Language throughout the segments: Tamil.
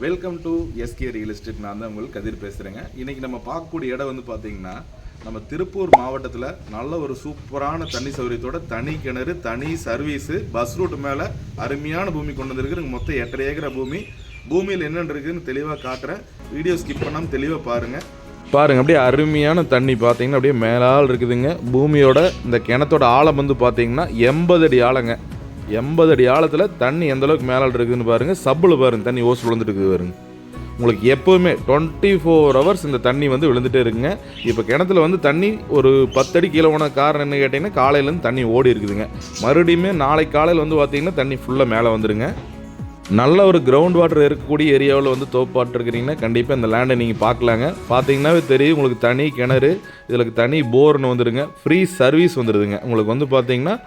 Welcome to SK real estate. நான் தான் உங்களுக்கு கதிர் பேசுகிறேங்க. இன்றைக்கி நம்ம பார்க்கக்கூடிய இடம் வந்து பார்த்திங்கன்னா நம்ம திருப்பூர் மாவட்டத்தில் நல்ல ஒரு சூப்பரான தண்ணி சௌகரியத்தோட தனி கிணறு, தனி சர்வீஸு, பஸ் ரூட் மேலே அருமையான பூமி கொண்டு வந்துருக்கு. மொத்தம் 8.5 ஏக்கர் பூமி. பூமியில் என்னென்னு இருக்குதுன்னு தெளிவாக காட்டுறேன். வீடியோ ஸ்கிப் பண்ணாமல் தெளிவாக பாருங்கள். அப்படியே அருமையான தண்ணி பார்த்தீங்கன்னா அப்படியே மேலால் இருக்குதுங்க. பூமியோட இந்த கிணத்தோட ஆழம் வந்து பார்த்தீங்கன்னா 80 அடி ஆழங்க. 80 அடி ஆழத்தில் தண்ணி எந்தளவுக்கு மேலால் இருக்குதுன்னு பாருங்கள். சப்பில் பாருங்கள் தண்ணி ஓஸ் விழுந்துட்டு இருக்குது பாருங்க. உங்களுக்கு எப்போவுமே 24 ஹவர்ஸ் இந்த தண்ணி வந்து விழுந்துகிட்டே இருக்குங்க. இப்போ கிணத்துல வந்து தண்ணி ஒரு 10 அடி கீழே போன காரணம் என்ன கேட்டிங்கன்னா காலையிலேருந்து தண்ணி ஓடி இருக்குதுங்க. மறுபடியுமே நாளைக்கு காலையில் வந்து பார்த்திங்கன்னா தண்ணி ஃபுல்லாக மேலே வந்துடுங்க. நல்ல ஒரு கிரவுண்ட் வாட்டர் இருக்கக்கூடிய ஏரியாவில் வந்து தோப்பாட்டு இருக்கிறீங்கன்னா கண்டிப்பாக இந்த லேண்டை நீங்கள் பார்க்கலாங்க. பார்த்தீங்கன்னாவே தெரியும் உங்களுக்கு தனி கிணறு, இதில் தனி போர்னு வந்துடுங்க. ஃப்ரீ சர்வீஸ் வந்துடுதுங்க. உங்களுக்கு வந்து பார்த்தீங்கன்னா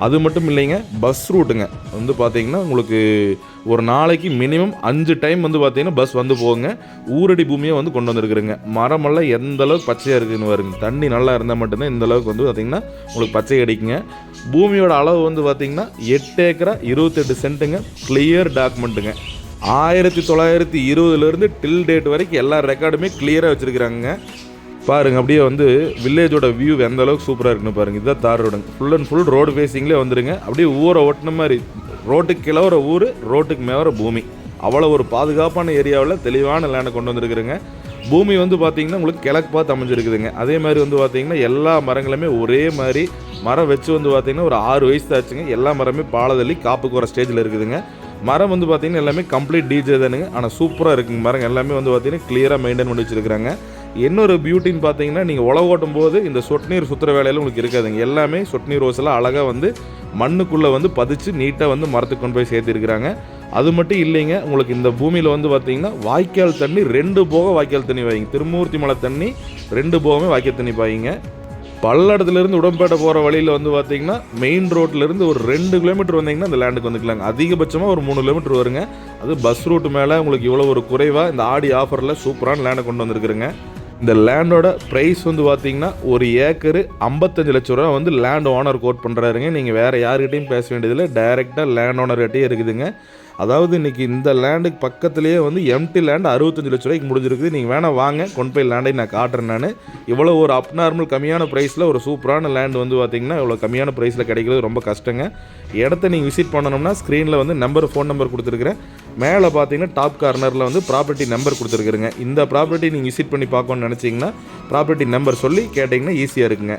அது மட்டும் இல்லைங்க, பஸ் ரூட்டுங்க வந்து பார்த்தீங்கன்னா உங்களுக்கு ஒரு நாளைக்கு மினிமம் 5 டைம் வந்து பார்த்தீங்கன்னா பஸ் வந்து போகுங்க. ஊரடி பூமியை வந்து கொண்டு வந்துருக்குறேங்க. மரமெல்லாம் எந்த அளவுக்கு பச்சையாக இருக்குதுன்னு வருங்க. தண்ணி நல்லா இருந்தால் மட்டும்தான் இந்த அளவுக்கு வந்து பார்த்திங்கன்னா உங்களுக்கு பச்சை கிடைக்குங்க. பூமியோட அளவு வந்து பார்த்திங்கன்னா 8 ஏக்கரா 28 சென்ட்டுங்க. கிளியர் டாக்குமெண்ட்டுங்க. 1920 டில் டேட் வரைக்கும் எல்லா ரெக்கார்டுமே கிளியராக வச்சுருக்குறாங்க. பாருங்கள் அப்படியே வந்து வில்லேஜோட வியூ எந்த அளவுக்கு சூப்பராக இருக்குன்னு பாருங்கள். இதுதான் தார் ரோடுங்க. ஃபுல் அண்ட் ஃபுல் ரோடு ஃபேஸிங்லேயே வந்துடுங்க. அப்படியே ஊரை ஓட்டின மாதிரி ரோட்டுக்கு கிளவுற ஊர், ரோட்டுக்கு மேவர பூமி. அவ்வளோ ஒரு பாதுகாப்பான ஏரியாவில் தெளிவான லேண்டை கொண்டு வந்துருக்குறேங்க. பூமி வந்து பார்த்திங்கன்னா உங்களுக்கு கிழக்கு பார்த்து அமைஞ்சிருக்குதுங்க. அதே மாதிரி வந்து பார்த்திங்கன்னா எல்லா மரங்களுமே ஒரே மாதிரி மரம் வச்சு வந்து பார்த்திங்கன்னா ஒரு 6 வயசு ஆச்சுங்க. எல்லா மரமே பாலதள்ளி காப்புக்கு வர ஸ்டேஜில் இருக்குதுங்க. மரம் வந்து பார்த்திங்கன்னா எல்லாமே கம்ப்ளீட் டிஜே தானுங்க. ஆனால் சூப்பராக இருக்குங்க. மரம் எல்லாமே வந்து பார்த்திங்கன்னா கிளியராக மெயின்டைன் பண்ணி வச்சுருக்குறாங்க. இன்னொரு பியூட்டின்னு பார்த்தீங்கன்னா நீங்கள் உழவு ஓட்டும் போது இந்த சொட்டு நீர் சுற்றுற வேலையில் உங்களுக்கு இருக்காதுங்க. எல்லாமே சொட்டு நீர் ஓசெல்லாம் அழகாக வந்து மண்ணுக்குள்ளே வந்து பதிச்சு நீட்டாக வந்து மரத்துக்கு கொண்டு போய் சேர்த்துருக்குறாங்க. அது மட்டும் இல்லைங்க, உங்களுக்கு இந்த பூமியில் வந்து பார்த்திங்கன்னா வாய்க்கால் தண்ணி 2 போக வாய்க்கால் தண்ணி வாங்கிங்க. திருமூர்த்தி மலை தண்ணி 2 போகமே வாய்க்கால் தண்ணி பாய்ங்க. பல்லடத்துலேருந்து உடம்பேட்டை போகிற வழியில் வந்து பார்த்திங்கன்னா மெயின் ரோட்லேருந்து ஒரு 2 கிலோமீட்டர் வந்தீங்கன்னா இந்த லேண்டுக்கு வந்துக்கலாங்க. அதிகபட்சமாக ஒரு 3 கிலோமீட்டர் வருங்க. அது பஸ் ரூட் மேலே உங்களுக்கு இவ்வளோ ஒரு குறைவாக இந்த ஆடி ஆஃபரில் சூப்பரான லேண்டை கொண்டு வந்திருக்குறேங்க. இந்த லேண்டோட ப்ரைஸ் வந்து பார்த்திங்கன்னா 1 ஏக்கரு 55 லட்ச ரூபா வந்து லேண்ட் ஓனர் கோட் பண்ணுறாருங்க. நீங்கள் வேறு யார்கிட்டையும் பேச வேண்டியதில்லை, டைரெக்டாக லேண்ட் ஓனர்கிட்டே இருக்குதுங்க. அதாவது இன்றைக்கி இந்த லேண்டுக்கு பக்கத்துலேயே வந்து எம்டி லேண்ட் 65 லட்ச ரூபாய்க்கு முடிஞ்சிருக்குது. நீங்கள் வேணால் வாங்க, கொண்டு போய் லேண்டை நான் காட்டுறேன். நான் இவ்வளோ ஒரு அப்நார்மல் கம்மியான ப்ரைஸில் ஒரு சூப்பரான லேண்ட் வந்து பார்த்திங்கன்னா இவ்வளோ கம்மியான ப்ரைஸில் கிடைக்கிறது ரொம்ப கஷ்டங்க. இடத்த நீங்கள் விசிட் பண்ணணும்னா ஸ்க்ரீனில் வந்து ஃபோன் நம்பர் கொடுத்துருக்குறேன். மேலே பார்த்தீங்கன்னா டாப் கார்னரில் வந்து ப்ராப்பர்ட்டி நம்பர் கொடுத்துருக்குறேங்க. இந்த ப்ராப்பர்ட்டி நீங்கள் விசிட் பண்ணி பார்க்கணுன்னு நினச்சிங்கன்னா ப்ராப்பர்ட்டி நம்பர் சொல்லி கேட்டிங்கன்னா ஈஸியாக இருக்குங்க.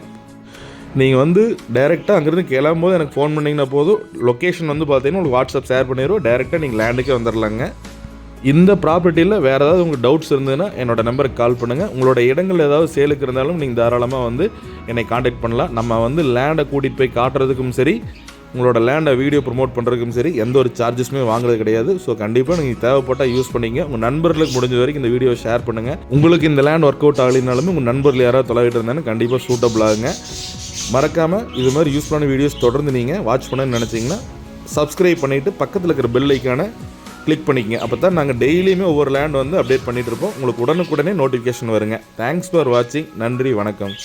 நீங்கள் வந்து டைரெக்டாக அங்கேருந்து கிளம்பும்போது எனக்கு ஃபோன் பண்ணிங்கன்னா போதும். லொக்கேஷன் வந்து பார்த்தீங்கன்னா உங்களுக்கு வாட்ஸ்அப் ஷேர் பண்ணிடுவோம். டைரெக்டாக நீங்கள் லேண்டுக்கே வந்துடலாங்க. இந்த ப்ராப்பர்ட்டியில் வேறு ஏதாவது உங்களுக்கு டவுட்ஸ் இருந்ததுன்னா என்னோடய நம்பருக்கு கால் பண்ணுங்கள். உங்களோட இடங்கள் ஏதாவது சேலுக்கு இருந்தாலும் நீங்கள் தாராளமாக வந்து என்னை காண்டாக்ட் பண்ணலாம். நம்ம வந்து லேண்டை கூட்டிகிட்டு போய் காட்டுறதுக்கும் சரி, உங்களோட லேண்டை வீடியோ ப்ரொமோட் பண்ணுறதுக்கும் சரி எந்த ஒரு சார்ஜஸுமே வாங்குறது கிடையாது. ஸோ கண்டிப்பாக நீங்கள் தேவைப்பட்டால் யூஸ் பண்ணிங்க. உங்கள் நண்பர்களுக்கு முடிஞ்ச வரைக்கும் இந்த வீடியோ ஷேர் பண்ணுங்கள். உங்களுக்கு இந்த லேண்ட் ஒர்க் அவுட் ஆகலினாலுமே உங்கள் நண்பர்கள் யாராவது தொலைவிட்டு இருந்தாலும் கண்டிப்பாக சூட்டபிள் ஆகுங்க. மறக்காமல் இது மாதிரி யூஸ்ஃபுல்லான வீடியோஸ் தொடர்ந்து நீங்கள் வாட்ச் பண்ணணும்னு நினச்சிங்கன்னா சப்ஸ்கிரைப் பண்ணிவிட்டு பக்கத்தில் இருக்கிற பெல் ஐக்கானை கிளிக் பண்ணிக்கங்க. அப்போ தான் நாங்கள் டெய்லியுமே ஒவ்வொரு லேண்ட் வந்து அப்டேட் பண்ணிகிட்டு இருப்போம். உங்களுக்கு உடனுக்குடனே நோட்டிஃபிகேஷன் வருங்க. தேங்க்ஸ் ஃபார் வாட்சிங். நன்றி, வணக்கம்.